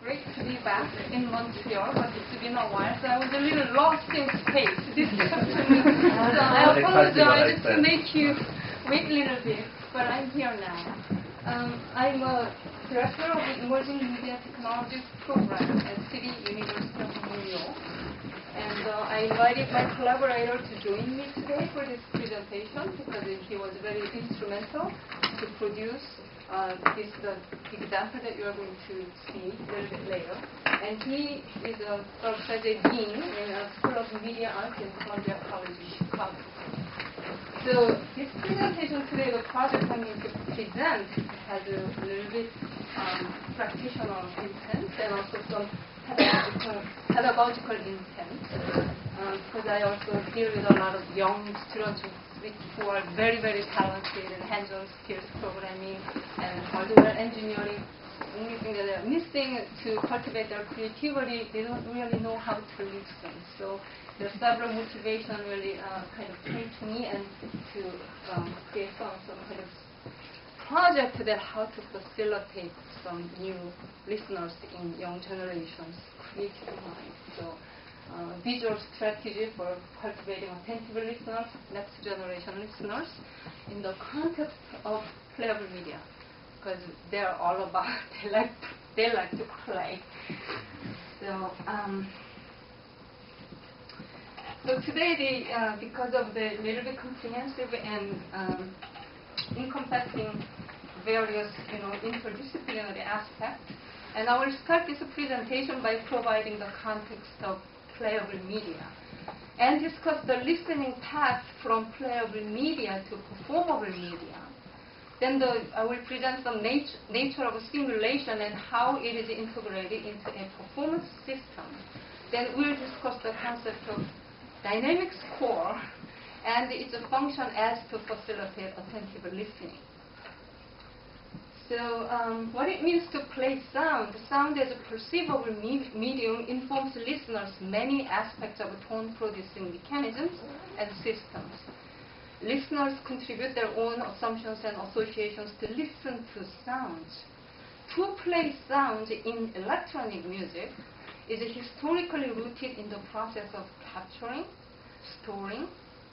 great to be back in Montreal, but it's been a while, so I was a little lost in space this afternoon. So I apologize to make you wait a little bit, but I'm here now. I'm a director of the Emerging Media Technologies program at City University of New York. And I invited my collaborator to join me today for this presentation because he was very instrumental to produce this example that you are going to see a little bit later. And he is a Professor Dean in the School of Media Arts in Concordia College in Chicago. So this presentation today, the project I'm going to present, has a little bit practitioner intent and also some pedagogical intent. Because I also deal with a lot of young students who are very, very talented in hands-on skills programming and hardware engineering. The only thing that they're missing to cultivate their creativity, they don't really know how to listen. So there are several motivations really kind of came to me and to create some kind of project that how to facilitate some new listeners in young generations' creative minds. So visual strategy for cultivating attentive listeners, next generation listeners, in the context of playable media, because they're all about they like to play. So today, because of the little bit comprehensive and encompassing various interdisciplinary aspects, and I will start this presentation by providing the context of playable media and discuss the listening path from playable media to performable media. Then I will present the nature of a simulation and how it is integrated into a performance system. Then we'll discuss the concept of dynamic score and its function as to facilitate attentive listening. So what it means to play sound. Sound as a perceivable medium informs listeners many aspects of tone-producing mechanisms and systems. Listeners contribute their own assumptions and associations to listen to sounds. To play sound in electronic music is historically rooted in the process of capturing, storing,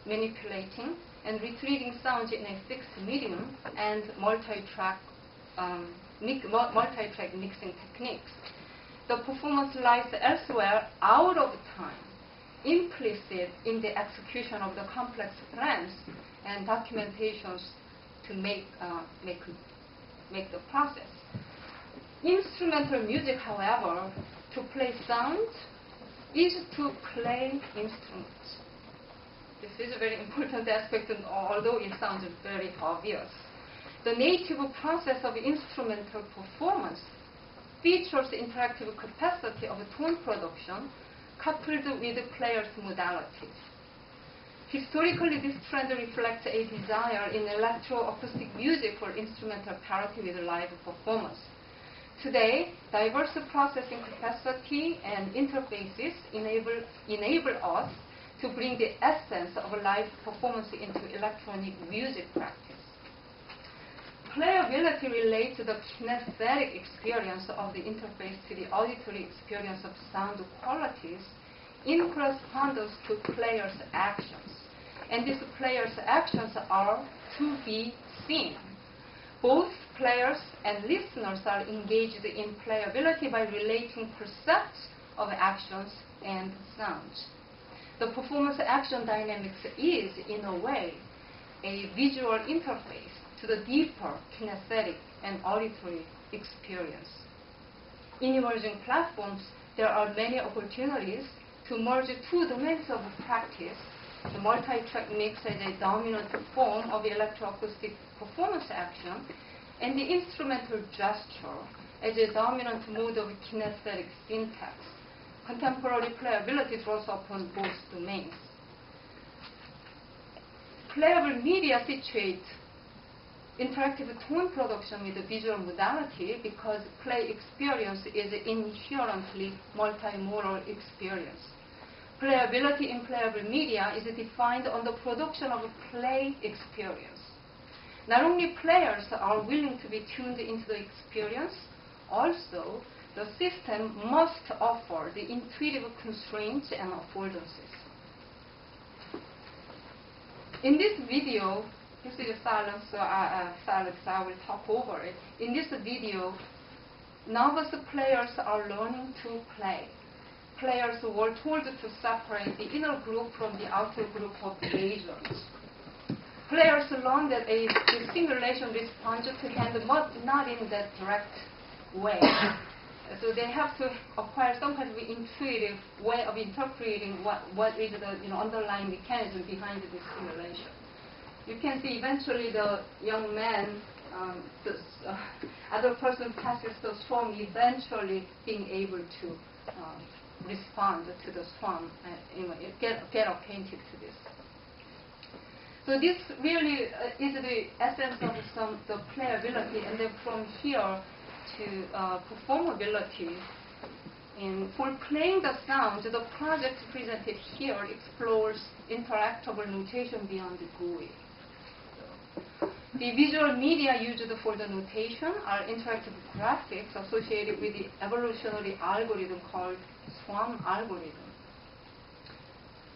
manipulating, and retrieving sounds in a fixed medium and multi-track mixing techniques. The performance lies elsewhere out of time, implicit in the execution of the complex plans and documentations to make the process. Instrumental music, however, to play sound is to play instruments. This is a very important aspect, although it sounds very obvious. The native process of instrumental performance features the interactive capacity of tone production coupled with the player's modalities. Historically, this trend reflects a desire in electroacoustic music for instrumental parity with live performance. Today, diverse processing capacity and interfaces enable us to bring the essence of live performance into electronic music practice. Playability relates to the kinesthetic experience of the interface to the auditory experience of sound qualities in correspondence to players' actions. And these players' actions are to be seen. Both players and listeners are engaged in playability by relating percepts of actions and sounds. The performance action dynamics is, in a way, a visual interface to the deeper kinesthetic and auditory experience. In emerging platforms, there are many opportunities to merge two domains of practice, the multi-track mix as a dominant form of electroacoustic performance action, and the instrumental gesture as a dominant mode of kinesthetic syntax. Contemporary playability draws upon both domains. Playable media situates interactive tone production with the visual modality because play experience is inherently multimodal experience. Playability in playable media is defined on the production of a play experience. Not only players are willing to be tuned into the experience, also the system must offer the intuitive constraints and affordances. In this video, this is a silence, I will talk over it. In this video, novice players are learning to play. Players were told to separate the inner group from the outer group of agents. Players learn that the simulation responds to hand, but not in that direct way. So they have to acquire some kind of intuitive way of interpreting what is the underlying mechanism behind this simulation. You can see eventually the young man, the other person passes the swarm, eventually being able to respond to the swarm and get acquainted to this. So this really is the essence of the playability, and then from here to performability. For playing the sound, the project presented here explores interactable notation beyond the GUI. The visual media used for the notation are interactive graphics associated with the evolutionary algorithm called swarm algorithm.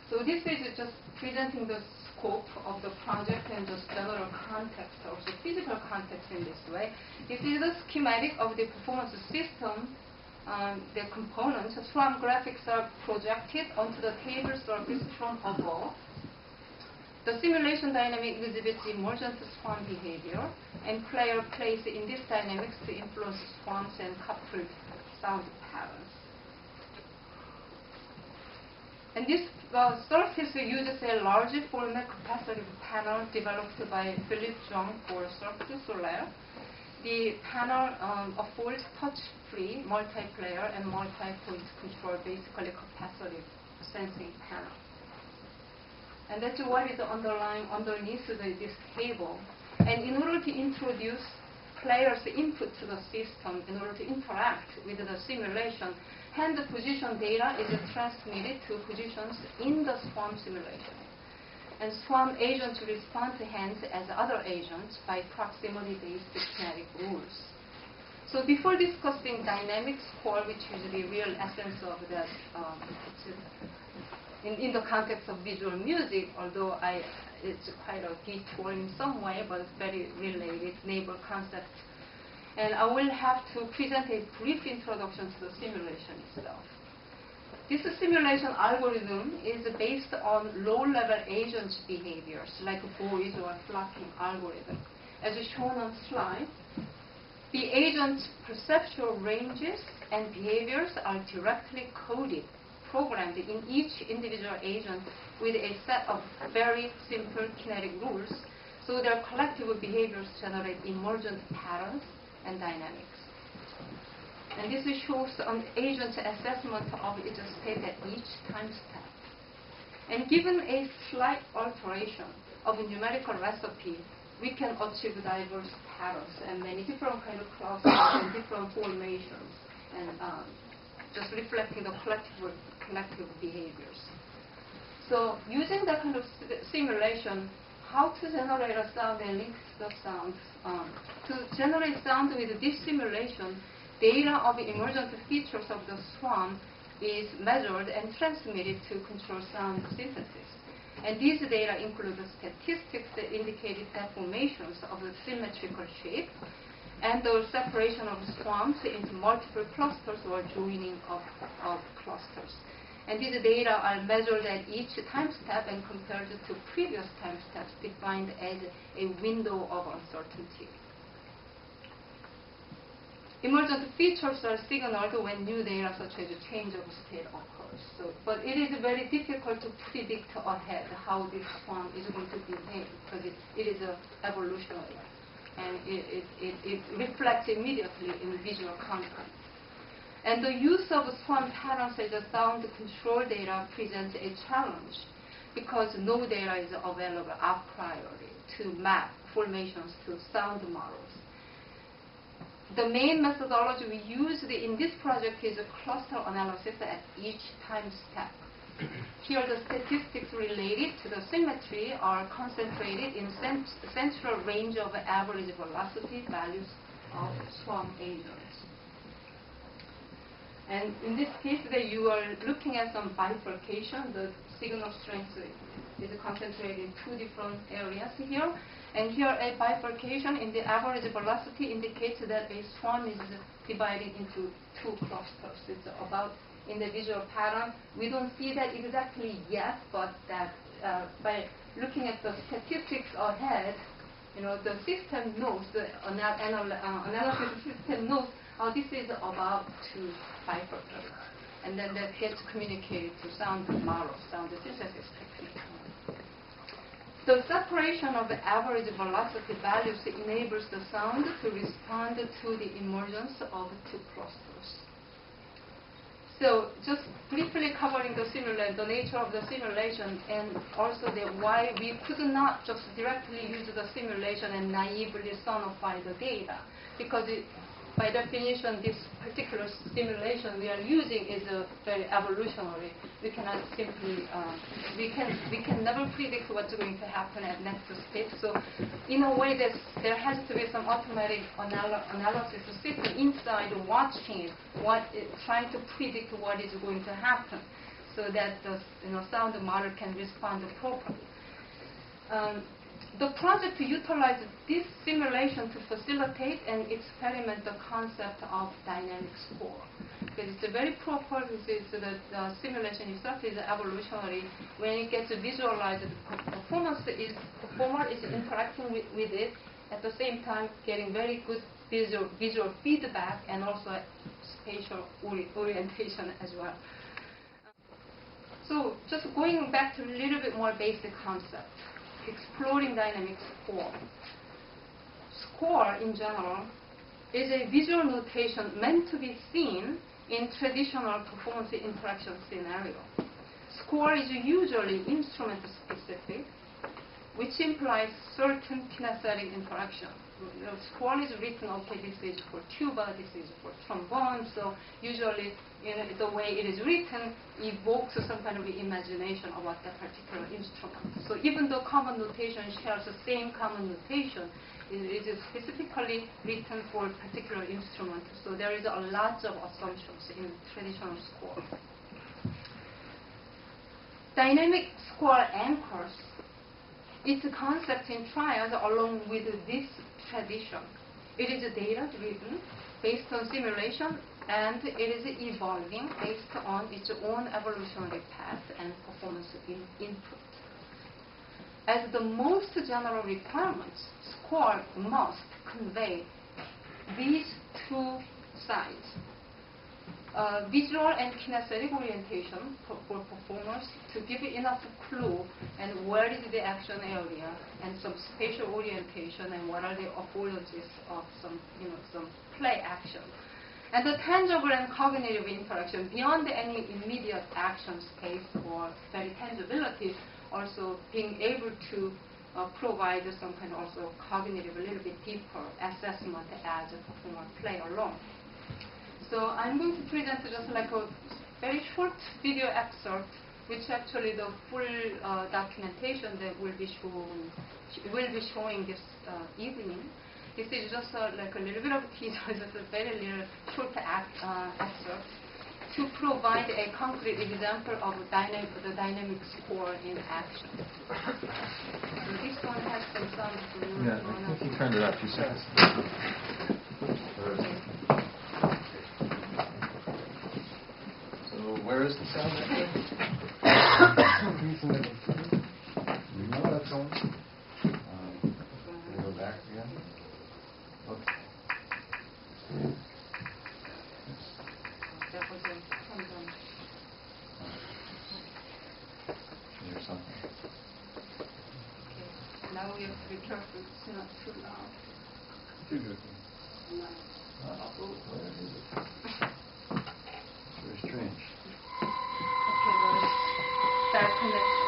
So this is just presenting the scope of the project and just general context, also physical context in this way. This is the schematic of the performance system, the components. Swarm graphics are projected onto the table surface from above. The simulation dynamic exhibits emergent swarm behavior, and player plays in this dynamics to influence swarms and coupled sound patterns. And this surface uses a large format capacitive panel developed by Philippe Zhang for Cirque du Soleil. The panel affords touch-free multiplayer and multi-point control, basically capacitive sensing panel. And that's what is underlying underneath this table. And in order to introduce players' input to the system, in order to interact with the simulation, hand position data is transmitted to positions in the swarm simulation. And swarm agents respond to hands as other agents by proximity-based kinetic rules. So before discussing dynamic score, which is the real essence of that, in the context of visual music, although it's quite a detour in some way, but it's very related neighbor concept. And I will have to present a brief introduction to the simulation itself. This simulation algorithm is based on low-level agents' behaviors, like voice or flocking algorithm. As shown on slide, the agent's perceptual ranges and behaviors are directly coded, programmed in each individual agent with a set of very simple kinetic rules, so their collective behaviors generate emergent patterns and dynamics. And this shows an agent's assessment of its state at each time step. And given a slight alteration of a numerical recipe, we can achieve diverse patterns and many different kind of clusters and different formations, and just reflecting the collective behaviors. So using that kind of simulation, how to generate a sound and link the sounds. To generate sound with this simulation, data of emergent features of the swarm is measured and transmitted to control sound synthesis. And these data include the statistics that indicate deformations of the symmetrical shape and the separation of swarms into multiple clusters or joining of clusters. And these data are measured at each time step and compared to previous time steps defined as a window of uncertainty. Emergent features are signaled when new data such as change of state occurs. But it is very difficult to predict ahead how this swarm is going to behave because it is evolutionary. And it reflects immediately in visual content. And the use of swarm patterns as a sound control data presents a challenge because no data is available a priori to map formations to sound models. The main methodology we used in this project is a cluster analysis at each time step. Here the statistics related to the symmetry are concentrated in central range of average velocity values of swarm agents. And in this case, that you are looking at some bifurcation. The signal strength is concentrated in two different areas here. And here, a bifurcation in the average velocity indicates that a swarm is divided into two clusters. It's about in the visual pattern. We don't see that exactly yet, but that by looking at the statistics ahead, the system knows, the analysis system knows, this is about to bifurcate. And then that gets communicated to sound model, sound synthesis technique. The separation of the average velocity values enables the sound to respond to the emergence of two clusters. So just briefly covering the nature of the simulation, and also why we could not just directly use the simulation and naively sonify the data, because by definition, this particular simulation we are using is very evolutionary. We cannot simply, we can never predict what's going to happen at next step. So in a way, there has to be some automatic analysis system inside watching it, trying to predict what is going to happen, so that the sound model can respond properly. The project utilized this simulation to facilitate and experiment the concept of dynamic score. Because it's a very proper, the simulation itself is evolutionary. When it gets visualized, the performer is interacting with it, at the same time getting very good visual feedback and also spatial orientation as well. So just going back to a little bit more basic concept. Exploring dynamic score. Score, in general, is a visual notation meant to be seen in traditional performance interaction scenario. Score is usually instrument-specific, which implies certain kinesthetic interaction. Score is written, okay, this is for tuba, this is for trombone, so usually the way it is written evokes some kind of imagination about that particular instrument. So even though common notation shares the same common notation, it is specifically written for a particular instrument. So there is a lot of assumptions in traditional score. Dynamic score anchors its concept in trials along with this tradition. It is data-driven, based on simulation, and it is evolving based on its own evolutionary path and performance input. As the most general requirements, score must convey these two sides. Visual and kinesthetic orientation for performers to give enough clue and where is the action area, and some spatial orientation and what are the affordances of some play action. And the tangible and cognitive interaction beyond any immediate action space or very tangibility, also being able to provide some kind of also cognitive, a little bit deeper assessment as a performer play along. So I'm going to present just like a very short video excerpt, which actually the full documentation that will be showing this evening. This is just like a little bit of a teaser, just a very little short excerpt to provide a concrete example of the dynamic score in action. So this one has some sound. Yeah, I think you turned it up 2 seconds. Where is the sound? You know that's on? Can I go back again? Okay. Here's something. Okay. Now we have to be careful it's not too loud. Too good. Where is it? Very strange. Start connection.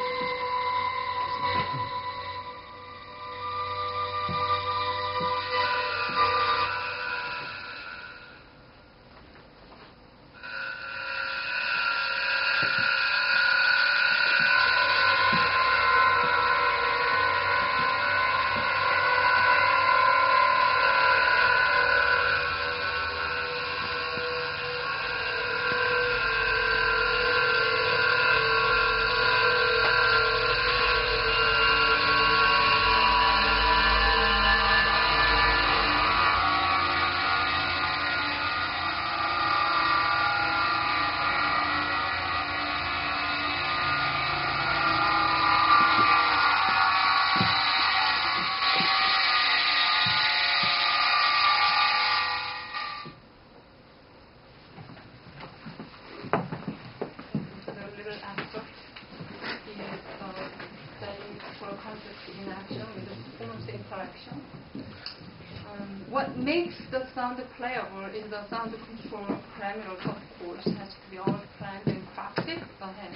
what makes the sound playable is the sound control parameters, of course, has to be all planned and crafted ahead,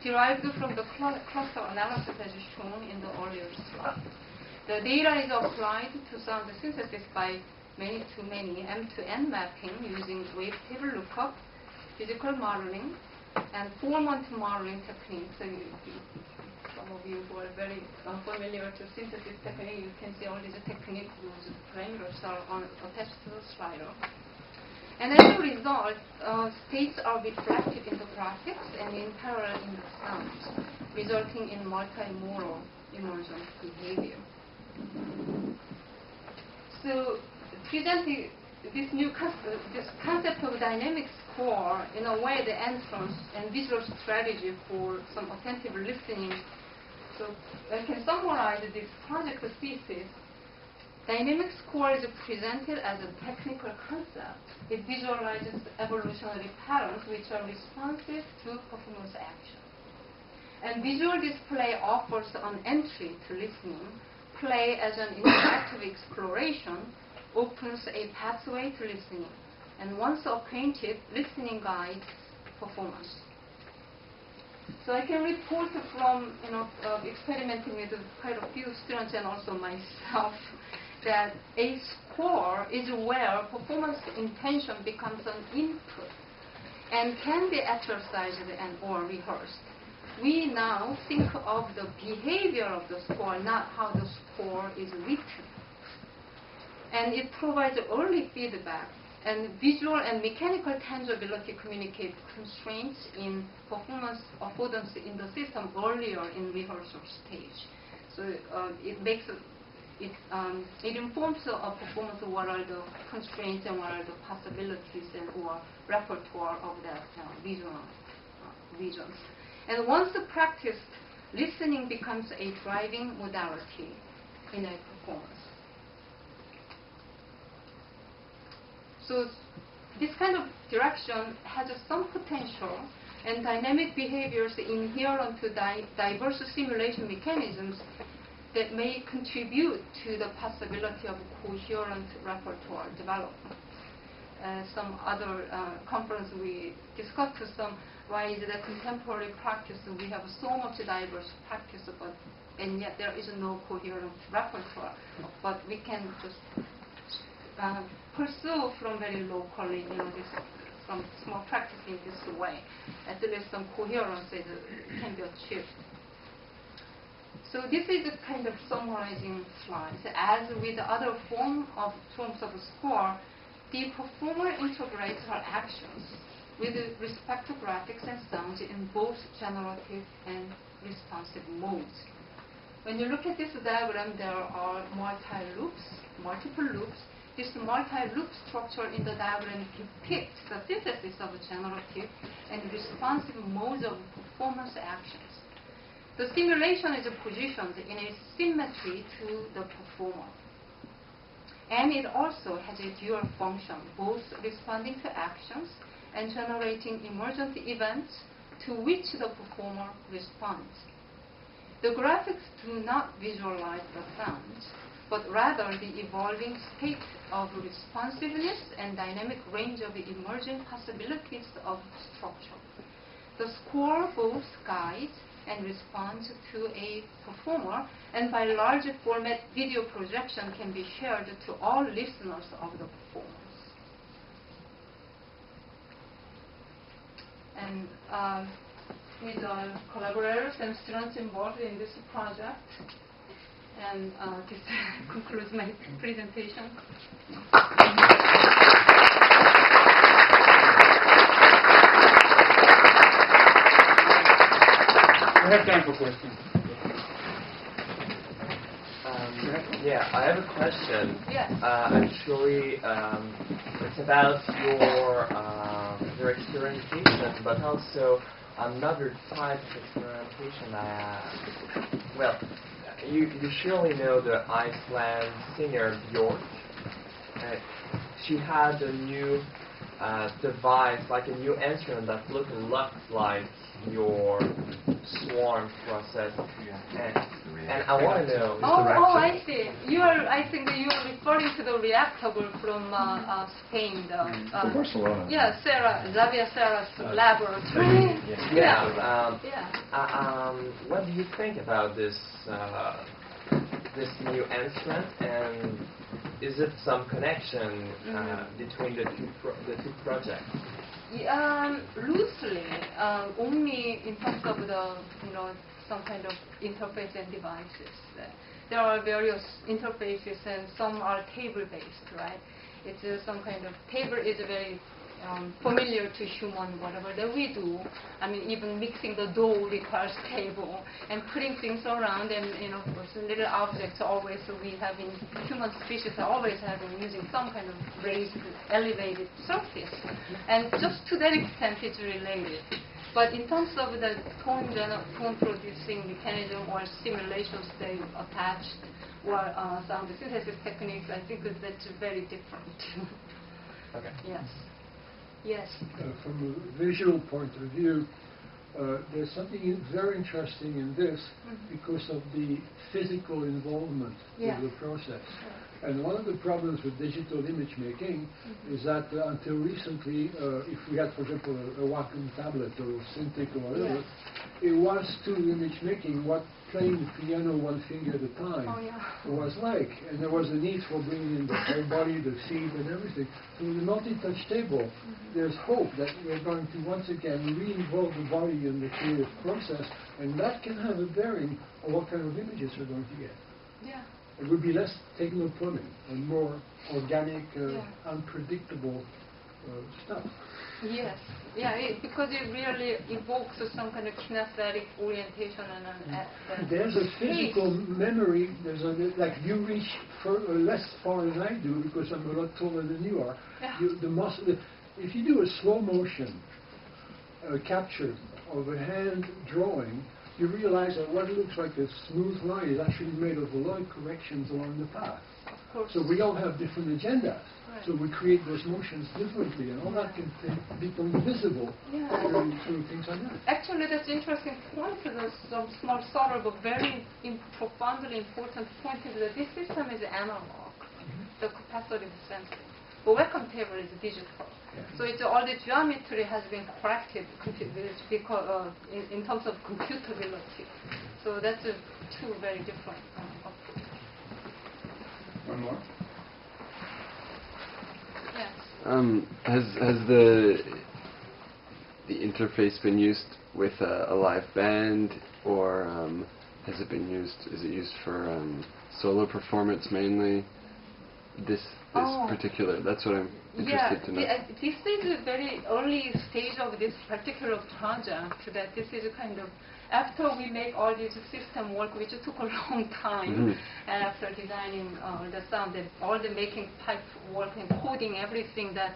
derived from the cluster analysis as shown in the earlier slide. The data is applied to sound synthesis by many-to-many M2N mapping using wavetable lookup, physical modeling, and 4-month modeling techniques. So some of you who are very familiar with synthesis technique, you can see all these techniques, those parameters are attached to the slider. And as a result, states are reflected in the graphics and in parallel in the sounds, resulting in multimodal emergent behavior. So presenting this new this concept of dynamic score, in a way, the entrance and visual strategy for some attentive listening. So I can summarize this project thesis. Dynamic score is presented as a technical concept. It visualizes evolutionary patterns which are responsive to performance action. And visual display offers an entry to listening. Play as an interactive exploration opens a pathway to listening. And once acquainted, listening guides performance. So I can report from experimenting with quite a few students and also myself that a score is where performance intention becomes an input and can be exercised and or rehearsed. We now think of the behavior of the score, not how the score is written. And it provides early feedback. And visual and mechanical tangibility communicate constraints in performance affordance in the system earlier in rehearsal stage. So it informs a performance of what are the constraints and what are the possibilities and or repertoire of that visual regions. And once practiced, listening becomes a driving modality in a performance. So this kind of direction has some potential, and dynamic behaviors inherent to diverse simulation mechanisms that may contribute to the possibility of coherent repertoire development. Some other conference we discussed why is it a contemporary practice and we have so much diverse practice, and yet there is no coherent repertoire. But we can just pursue from very locally, some small practice in this way. At least some coherence can be achieved. So this is a kind of summarizing slide. As with other forms of score, the performer integrates her actions with respect to graphics and sounds in both generative and responsive modes. When you look at this diagram, there are multiple loops. This multi-loop structure in the diagram depicts the synthesis of generative and responsive modes of performance actions. The simulation is positioned in a symmetry to the performer. And it also has a dual function, both responding to actions and generating emergent events to which the performer responds. The graphics do not visualize the sound, but rather the evolving state of responsiveness and dynamic range of emerging possibilities of structure. The score both guides and responds to a performer, and by large format video projection can be shared to all listeners of the performance. And with collaborators and students involved in this project, and this concludes my presentation. We have time for questions. Yeah, I have a question. Yes. Actually, it's about your experimentation, but also another type of experimentation. Well, you surely know the Iceland singer Björk. She had a new device, like a new instrument that looked a lot like your swarm process. And And I want to know. Oh, I see. I think that you are referring to the reactable from Spain. From Barcelona. Yeah, Xavier Serra's laboratory. What do you think about this new instrument, and is it some connection between the two projects? Loosely, only in terms of the some kind of interface and devices. There are various interfaces, and some are table-based, right? It's some kind of table is very familiar to human, whatever that we do. I mean, even mixing the dough requires table, and putting things around, and of course, little objects always we have in human species are always having using some kind of raised, elevated surface, and just to that extent it's related. But in terms of the tone producing mechanism or simulations they attached or sound synthesis techniques, I think that's very different. Okay. Yes. Yes. From a visual point of view, there's something very interesting in this because of the physical involvement of the process. And one of the problems with digital image making is that until recently, if we had, for example, a Wacom tablet or Cintiq or whatever, it was to image making what playing the piano one finger at a time was like. And there was a need for bringing in the whole body, the feet and everything. So with the multi-touch table, there's hope that we're going to once again re-involve the body in the creative process, and that can have a bearing on what kind of images we're going to get. Yeah. It would be less techno-plumbing and more organic, unpredictable stuff. Yes, because it really evokes some kind of kinesthetic orientation and there's a physical memory. There's like you reach less far than I do because I'm a lot taller than you are. Yeah. If you do a slow motion capture of a hand drawing, you realize that what looks like a smooth line is actually made of a lot of corrections along the path. Of course. So we all have different agendas. Right. So we create those motions differently, and all that can become visible through things like that. Actually, that's an interesting point. There's some small, subtle, but very profoundly important point is that this system is analog, the capacitive sensing. But Wacom table is digital. So it's all the geometry has been corrected because, in terms of computability. So that's two very different approaches. One more? Yes. Has the interface been used with a live band, or has it been used? Is it used for solo performance mainly? This particular. That's what I'm interested to know. This is a very early stage of this particular project. That this is a kind of after we make all this system work, which took a long time, and after designing the sound, and all the making pipe work and coding everything, that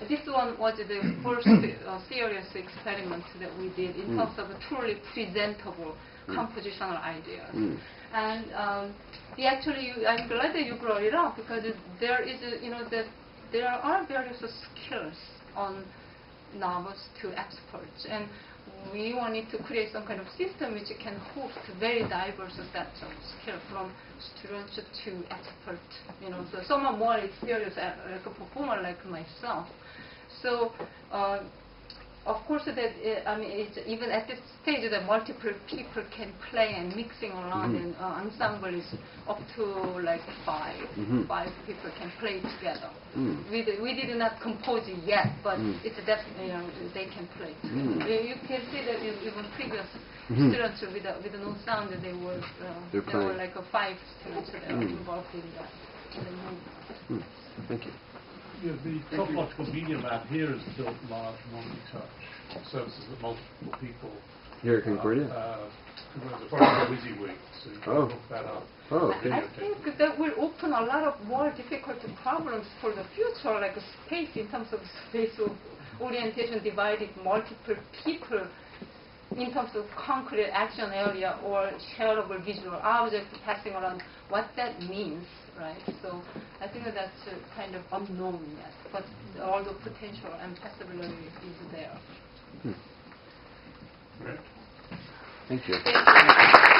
this one was the first serious experiment that we did in terms of a truly presentable compositional ideas. And I'm glad that you brought it up because there is there are various skills on novice to experts, and we wanted to create some kind of system which can host very diverse sets of skills from students to experts. So someone more experienced like a performer like myself. So. Of course, it's even at this stage that multiple people can play and mixing around, and ensemble is up to like five. 5 people can play together. We did not compose it yet, but it's definitely they can play together. You can see that even previous students with no sound, there were like 5 students that were involved in that. Thank you. Yeah, the topological media lab here has built large multi-touch services that multiple people. Here at Concordia? The project WYSIWYG, so you can look that up. Okay. I think that will open a lot of more difficult problems for the future, like space in terms of space orientation, divided multiple people in terms of concrete action area or shareable visual objects passing around, what that means, right? So I think that's kind of unknown yet, but all the potential and possibility is there. Thank you. Thank you.